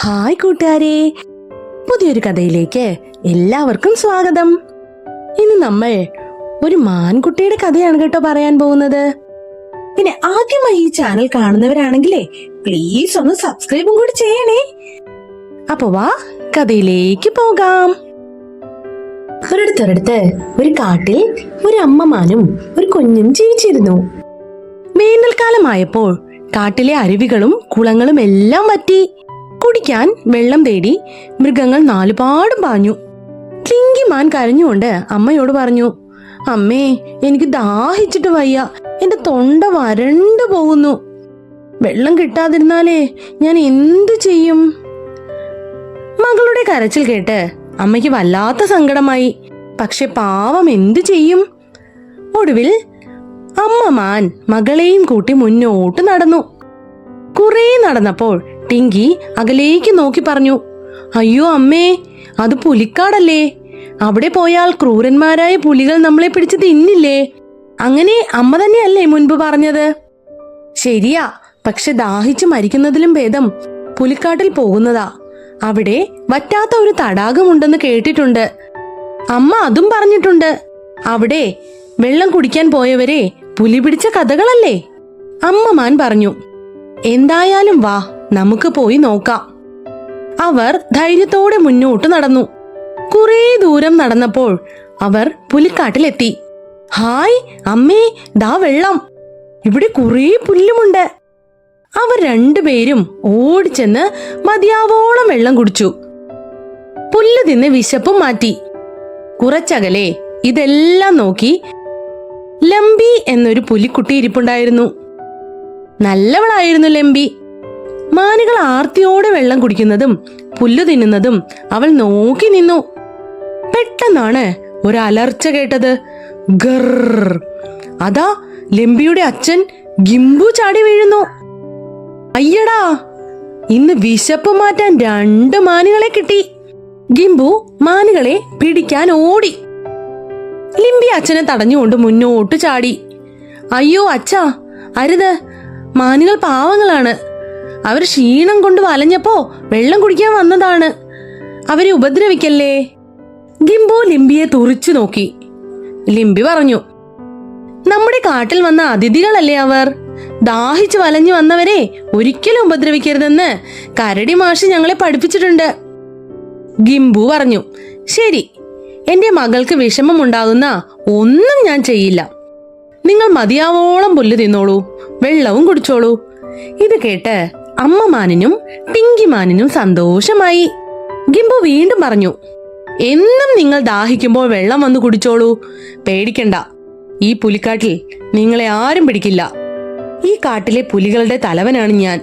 Hi കൂട്ടുകാരെ, പുതിയൊരു കഥയിലേക്ക് എല്ലാവർക്കും സ്വാഗതം. ഇന്ന് നമ്മൾ ഒരു മാൻകുട്ടിയുടെ കഥയാണ് കേട്ടോ പറയാൻ പോകുന്നത്. പിന്നെ ആദ്യമായി ഈ ചാനൽ കാണുന്നവരാണെങ്കിലേ പ്ലീസ് ഒന്ന് സബ്സ്ക്രൈബും കൂടി ചെയ്യണേ. അപ്പൊ വാ കഥയിലേക്ക് പോകാം. ഒരിടത്തൊരിടത്ത് ഒരു കാട്ടിൽ ഒരു അമ്മമാനും ഒരു കുഞ്ഞും ജീവിച്ചിരുന്നു. വേനൽക്കാലമായപ്പോൾ കാട്ടിലെ അരുവികളും കുളങ്ങളും എല്ലാം വറ്റി. കുടിക്കാൻ വെള്ളം തേടി മൃഗങ്ങൾ നാലുപാടും പാഞ്ഞു. ക്ലിങ്കിമാൻ കരഞ്ഞുകൊണ്ട് അമ്മയോട് പറഞ്ഞു, അമ്മേ, എനിക്ക് ദാഹിച്ചിട്ട് വയ്യ, എന്റെ തൊണ്ട വരണ്ടു പോകുന്നു. വെള്ളം കിട്ടാതിരുന്നാലേ ഞാൻ എന്തു ചെയ്യും? മകളുടെ കരച്ചിൽ കേട്ട് അമ്മയ്ക്ക് വല്ലാത്ത സങ്കടമായി. പക്ഷെ പാവം എന്തു ചെയ്യും? ഒടുവിൽ അമ്മമാൻ മകളെയും കൂട്ടി മുന്നോട്ട് നടന്നു. കുറെ നടന്നപ്പോൾ ടിങ്കി അകലേക്ക് നോക്കി പറഞ്ഞു, അയ്യോ അമ്മേ, അത് പുലിക്കാടല്ലേ. അവിടെ പോയാൽ ക്രൂരന്മാരായ പുലികൾ നമ്മളെ പിടിച്ച് തിന്നില്ലേ? അങ്ങനെ അമ്മ തന്നെയല്ലേ മുൻപ് പറഞ്ഞത്? ശരിയാ, പക്ഷെ ദാഹിച്ചു മരിക്കുന്നതിലും ഭേദം പുലിക്കാട്ടിൽ പോകുന്നതാ. അവിടെ വറ്റാത്ത ഒരു തടാകമുണ്ടെന്ന് കേട്ടിട്ടുണ്ട്. അമ്മ അതും പറഞ്ഞിട്ടുണ്ട്. അവിടെ വെള്ളം കുടിക്കാൻ പോയവരെ പുലി പിടിച്ച കഥകളല്ലേ? അമ്മമാൻ പറഞ്ഞു, എന്തായാലും വാ, നമുക്ക് പോയി നോക്കാം. അവർ ധൈര്യത്തോടെ മുന്നോട്ട് നടന്നു. കുറേ ദൂരം നടന്നപ്പോൾ അവർ പുലിക്കാട്ടിലെത്തി. ഹായ് അമ്മേ, ദാ വെള്ളം, ഇവിടെ കുറേ പുല്ലുമുണ്ട്. അവർ രണ്ടുപേരും ഓടിച്ചെന്ന് മതിയാവോളം വെള്ളം കുടിച്ചു. പുല്ല് തിന്ന് വിശപ്പും മാറ്റി. കുറച്ചകലെ ഇതെല്ലാം നോക്കി ലംബി എന്നൊരു പുലിക്കുട്ടി ഇരിപ്പുണ്ടായിരുന്നു. നല്ലവളായിരുന്നു ലംബി. മാനുകൾ ആർത്തിയോടെ വെള്ളം കുടിക്കുന്നതും പുല്ലു തിന്നുന്നതും അവൾ നോക്കി നിന്നു. പെട്ടെന്നാണ് ഒരു അലർച്ച കേട്ടത്. ഗർ! അതാ ലംബിയുടെ അച്ഛൻ ഗിംബു ചാടി വീഴുന്നു. അയ്യടാ, ഇന്ന് വിശപ്പ് മാറ്റാൻ 2 മാനുകളെ കിട്ടി. ഗിംബു മാനുകളെ പിടിക്കാൻ ഓടി. ലിംബി അച്ഛനെ തടഞ്ഞുകൊണ്ട് മുന്നോട്ട് ചാടി. അയ്യോ അച്ഛാ, അരുത്, മാനുകൾ പാവങ്ങളാണ്. അവർ ക്ഷീണം കൊണ്ട് വലഞ്ഞപ്പോ വെള്ളം കുടിക്കാൻ വന്നതാണ്. അവരെ ഉപദ്രവിക്കല്ലേ. ഗിംബു ലിംബിയെ തുറിച്ചു നോക്കി. ലിംബി പറഞ്ഞു, നമ്മുടെ കാട്ടിൽ വന്ന അതിഥികളല്ലേ അവർ. ദാഹിച്ചു വലഞ്ഞു വന്നവരെ ഒരിക്കലും ഉപദ്രവിക്കരുതെന്ന് കരടി മാഷ് ഞങ്ങളെ പഠിപ്പിച്ചിട്ടുണ്ട്. ഗിംബു പറഞ്ഞു, ശരി, എന്റെ മകൾക്ക് വിഷമമുണ്ടാകുന്ന ഒന്നും ഞാൻ ചെയ്യില്ല. നിങ്ങൾ മതിയാവോളം പുല്ല് തിന്നോളൂ, വെള്ളവും കുടിച്ചോളൂ. ഇത് കേട്ട് അമ്മമാനിനും ടിങ്കിമാനിനും സന്തോഷമായി. ഗിംബു വീണ്ടും പറഞ്ഞു, എന്നും നിങ്ങൾ ദാഹിക്കുമ്പോൾ വെള്ളം വന്ന് കുടിച്ചോളൂ. പേടിക്കണ്ട, ഈ പുലിക്കാട്ടിൽ നിങ്ങളെ ആരും പിടിക്കില്ല. ഈ കാട്ടിലെ പുലികളുടെ തലവനാണ് ഞാൻ.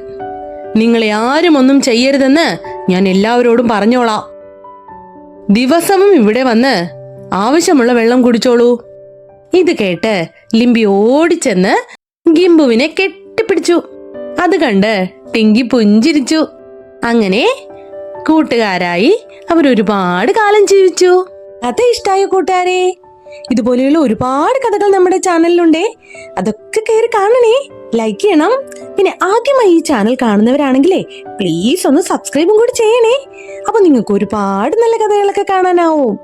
നിങ്ങളെ ആരും ഒന്നും ചെയ്യരുതെന്ന് ഞാൻ എല്ലാവരോടും പറഞ്ഞോളാം. ദിവസവും ഇവിടെ വന്ന് ആവശ്യമുള്ള വെള്ളം കുടിച്ചോളൂ. ഇത് കേട്ട് ലിംബി ഓടിച്ചെന്ന് ഗിംബുവിനെ കെട്ടിപ്പിടിച്ചു. അത് കണ്ട് ടിങ്കി പുഞ്ചിരിച്ചു. അങ്ങനെ കൂട്ടുകാരായി അവർ ഒരുപാട് കാലം ജീവിച്ചു. കഥ ഇഷ്ടായോ കൂട്ടുകാരെ? ഇതുപോലെയുള്ള ഒരുപാട് കഥകൾ നമ്മുടെ ചാനലിലുണ്ടേ. അതൊക്കെ കയറി കാണണേ, ലൈക്ക് ചെയ്യണം. പിന്നെ ആദ്യമായി ഈ ചാനൽ കാണുന്നവരാണെങ്കിലേ പ്ലീസ് ഒന്ന് സബ്സ്ക്രൈബും കൂടി ചെയ്യണേ. അപ്പൊ നിങ്ങൾക്ക് ഒരുപാട് നല്ല കഥകളൊക്കെ കാണാനാവും.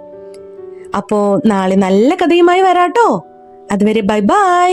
അപ്പോ നാളെ നല്ല കഥയുമായി വരാട്ടോ. അതുവരെ ബൈ ബൈ.